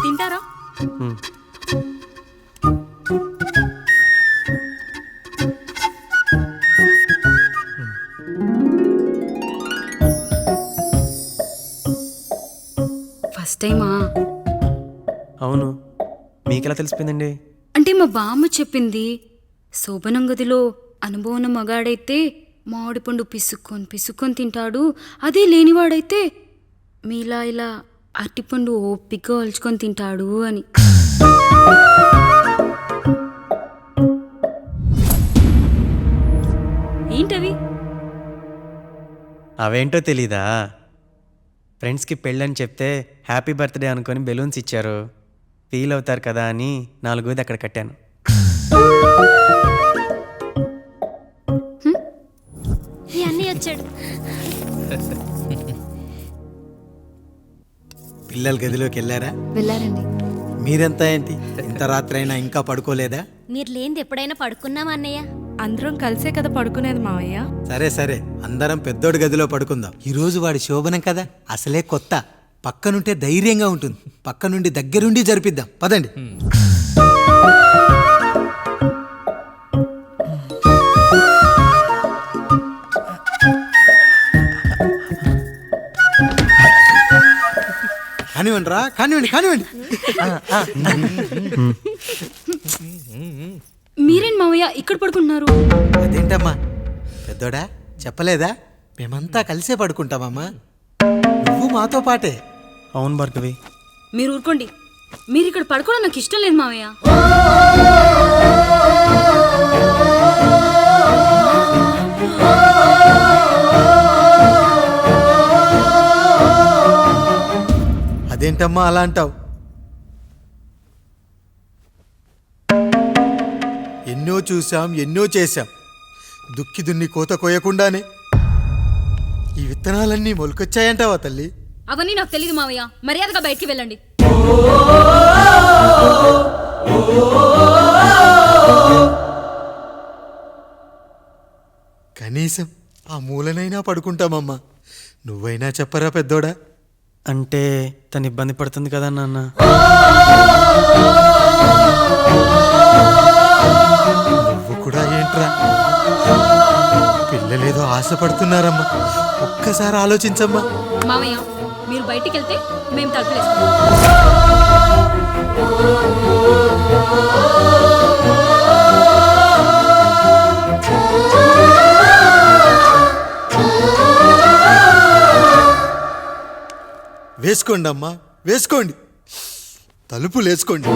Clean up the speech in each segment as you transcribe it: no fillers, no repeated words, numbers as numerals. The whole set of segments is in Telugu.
తింటారా? ఫస్ట్ టైమా? అవును, మీకెలా తెలిసిపోయిందండి? అంటే మా బామ్మ చెప్పింది. శోభనం గదిలో అనుభవం ఉన్న మగాడైతే మామిడి పండు పిసుక్కొని తింటాడు, అదే లేనివాడైతే మీలా ఇలా అరటిపండు ఓపిగ్గా ఒలుచుకొని తింటాడు అని. ఏంటవి? అవేంటో తెలీదా? ఫ్రెండ్స్కి పెళ్ళని చెప్తే హ్యాపీ బర్త్డే అనుకొని బెలూన్స్ ఇచ్చారు, ఫీల్ అవుతారు కదా అని 4 అక్కడ కట్టాను. వచ్చాడు. పిల్లల గదిలోకి వెళ్ళారండి. మీరెంత ఏంటి ఇంత రాత్రి అయినా ఇంకా పడుకోలేదా? మీరు లేనిది ఎప్పుడైనా పడుకున్నామా అన్నయ్య? అందరం కలిసే కదా పడుకునేది మావయ్య. సరే అందరం పెద్దోడి గదిలో పడుకుందాం. ఈరోజు వాడి శోభనం కదా, అసలే కొత్త. పక్కనుంటే ధైర్యంగా ఉంటుంది, పక్క నుండి దగ్గరుండి జరిపిద్దాం. పదండి. కానివ్వండి. మీరేంటి మావయ్య ఇక్కడ పడుకుంటున్నారు? అదేంటమ్మా పెద్దోడా, చెప్పలేదా? మేమంతా కలిసే పడుకుంటామమ్మా, నువ్వు మాతో పాటే. అవును భార్గవి. మీరు ఊరుకోండి. మీరు ఇక్కడ పడుకోవడం నాకు ఇష్టం లేదు మావయ్య. అదేంటమ్మా అలా అంటావు? ఎన్నో చూసాం, ఎన్నో చేశాం. దుక్కి దున్ని కోత కోయకుండానే ఈ విత్తనాలన్నీ మొలకొచ్చాయంటావా తల్లి? అవన్నీ నాకు తెలియదు మావయ్య, మర్యాదగా బయటికి వెళ్ళండి. కనీసం ఆ మూలనైనా పడుకుంటామమ్మా. నువ్వైనా చెప్పరా పెద్దోడా? అంటే తను ఇబ్బంది పడుతుంది కదా నాన్న. నువ్వు కూడా ఏంట్రా, పిల్లలేదో ఆశపడుతున్నారమ్మా. ఒక్కసారి ఆలోచించమ్మా. మావయ్య మీరు బయటికి వెళ్తే మేము తలుపులేస్తాం. వేసుకోండి అమ్మా, వేసుకోండి, తలుపులు వేసుకోండి.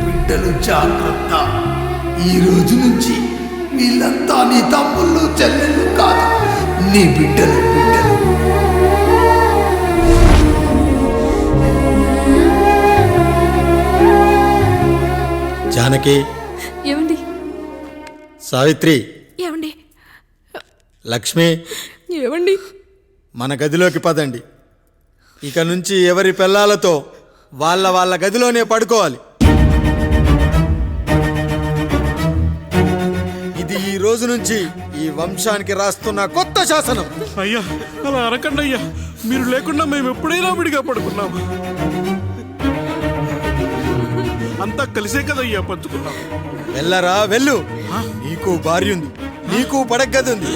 బిడ్డలు జాగ్రత్త. ఈ రోజు నుంచి వీళ్ళంతా నీ తమ్ముళ్ళు చెల్లెళ్ళు కాదు, నీ బిడ్డలు. జానకి, ఏమండి? సావిత్రి, ఏమండి? లక్ష్మి, ఏమండి? మన గదిలోకి పదండి. ఇక నుంచి ఎవరి పిల్లలతో వాళ్ళ గదిలోనే పడుకోవాలి. ఇది ఈ రోజు నుంచి ఈ వంశానికి రాస్తున్న కొత్త శాసనం. అయ్యా అలా అరకండి అయ్యా, మీరు లేకుండా మేము ఎప్పుడైనా విడిగా పడుకున్నాం. అంతా కలిసే కదయ్యా పంచుకున్నాం. వెళ్ళరా వెళ్ళు, నీకు భార్య ఉంది, నీకు పడగది ఉంది.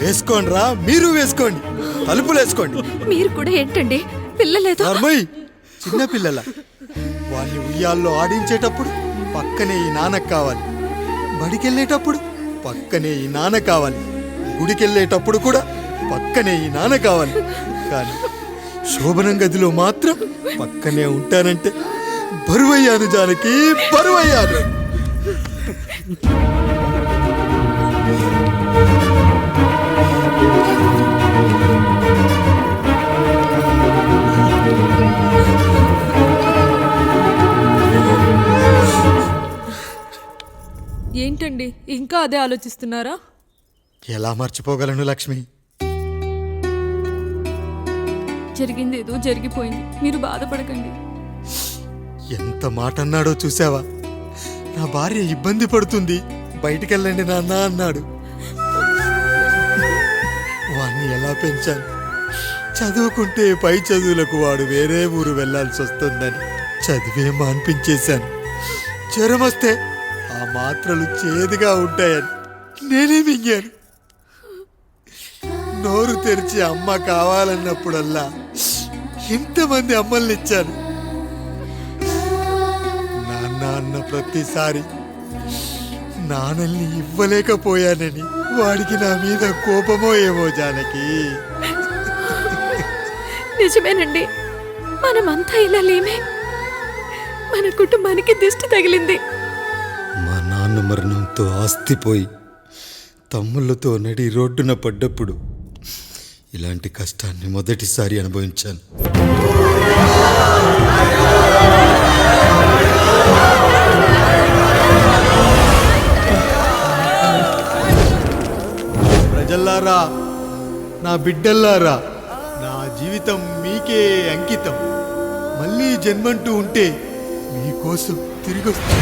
వేసుకోండిరా, మీరు వేసుకోండి, తలుపులు వేసుకోండి. మీరు కూడా ఏంటండి పిల్లలేదో? చిన్న పిల్లల వాళ్ళని ఉయ్యాల్లో ఆడించేటప్పుడు పక్కనే ఈ నాన్న కావాలి, బడికెళ్ళేటప్పుడు పక్కనే ఈ నాన్న కావాలి, గుడికెళ్ళేటప్పుడు కూడా పక్కనే ఈ నాన్న కావాలి. కానీ శోభనం గదిలో మాత్రం పక్కనే ఉంటానంటే బరువయ్యాను జానకి, బరువయ్యాను. ఏంటండి ఇంకా అదే ఆలోచిస్తున్నారా? ఎలా మర్చిపోగలను లక్ష్మి? జరిగింది ఏదో జరిగిపోయింది, మీరు బాధపడకండి. ఎంత మాట అన్నాడో చూసావా? నా భార్య ఇబ్బంది పడుతుంది, బయటికెళ్ళండి నాన్న అన్నాడు. వాణ్ణి ఎలా పెంచాను? చదువుకుంటే పై చదువులకు వాడు వేరే ఊరు వెళ్లాల్సి వస్తుందని చదివే మాన్పించేశాను. జ్వరం వస్తే ఆ మాత్రలు చేదుగా ఉంటాయని నేనే మింగాను. నోరు తెరిచి అమ్మ కావాలన్నప్పుడల్లా ఎంతమంది అమ్మల్ని ఇచ్చాను. నాన్న అన్న ప్రతిసారి నాన్నల్ని ఇవ్వలేకపోయానని వాడికి నా మీద కోపమో ఏమో జానకి. నిజమేనండి, మనమంతా ఇలా లేమే. మన కుటుంబానికి దిష్టి తగిలింది. మా నాన్న మరణంతో ఆస్తిపోయి తమ్ముళ్ళతో నడి రోడ్డున పడ్డప్పుడు ఇలాంటి కష్టాన్ని మొదటిసారి అనుభవించాను. ప్రజల్లారా, నా బిడ్డల్లారా, నా జీవితం మీకే అంకితం. మళ్ళీ జన్మంటూ ఉంటే మీకోసం తిరిగి వస్తాను.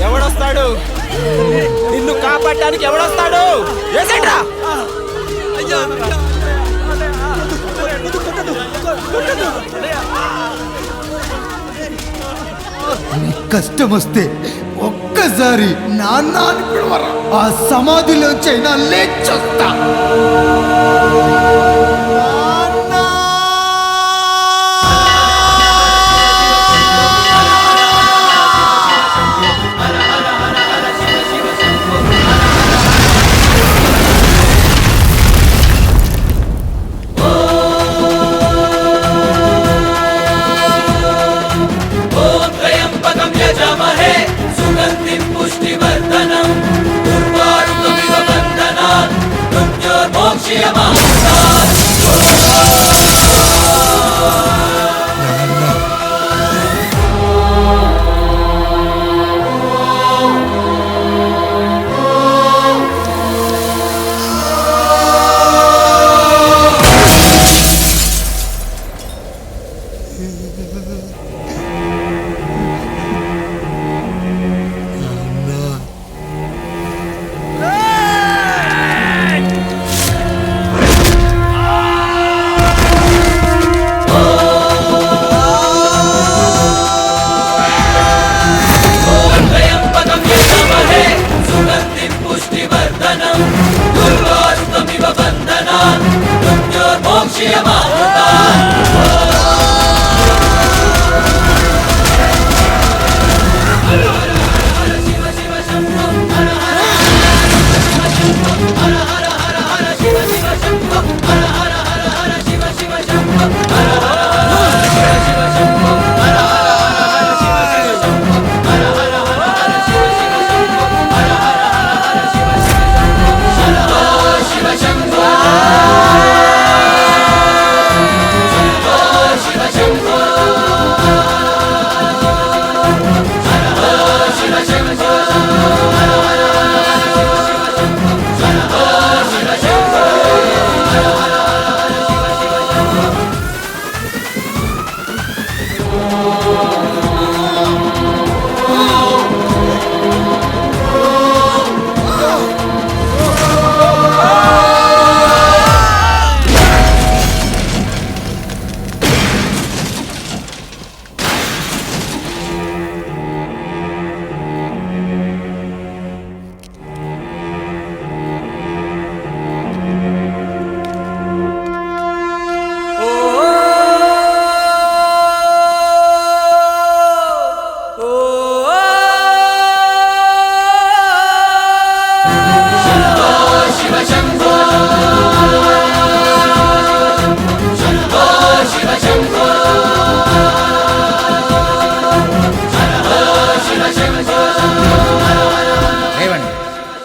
ఎవడొస్తాడు? నిన్ను కాపాడడానికి ఎవడొస్తాడు? కష్టం వస్తే ఒక్కసారి నాన్న అని పిలవరా, ఆ సమాధిలోంచైనా లేచొస్తా. यजामहे सुगन्धिं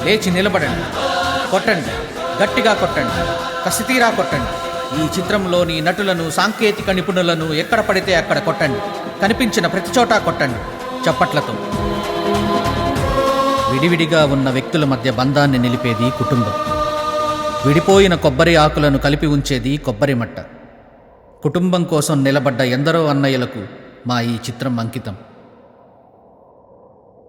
లేచి నిలబడండి, కొట్టండి, గట్టిగా కొట్టండి, కసితీరా కొట్టండి. ఈ చిత్రంలోని నటులను, సాంకేతిక నిపుణులను ఎక్కడ పడితే అక్కడ కొట్టండి. కనిపించిన ప్రతి చోట కొట్టండి చప్పట్లతో. విడివిడిగా ఉన్న వ్యక్తుల మధ్య బంధాన్ని నిలిపేది కుటుంబం. విడిపోయిన కొబ్బరి ఆకులను కలిపి ఉంచేది కొబ్బరి మట్ట. కుటుంబం కోసం నిలబడ్డ ఎందరో అన్నయ్యలకు మా ఈ చిత్రం అంకితం.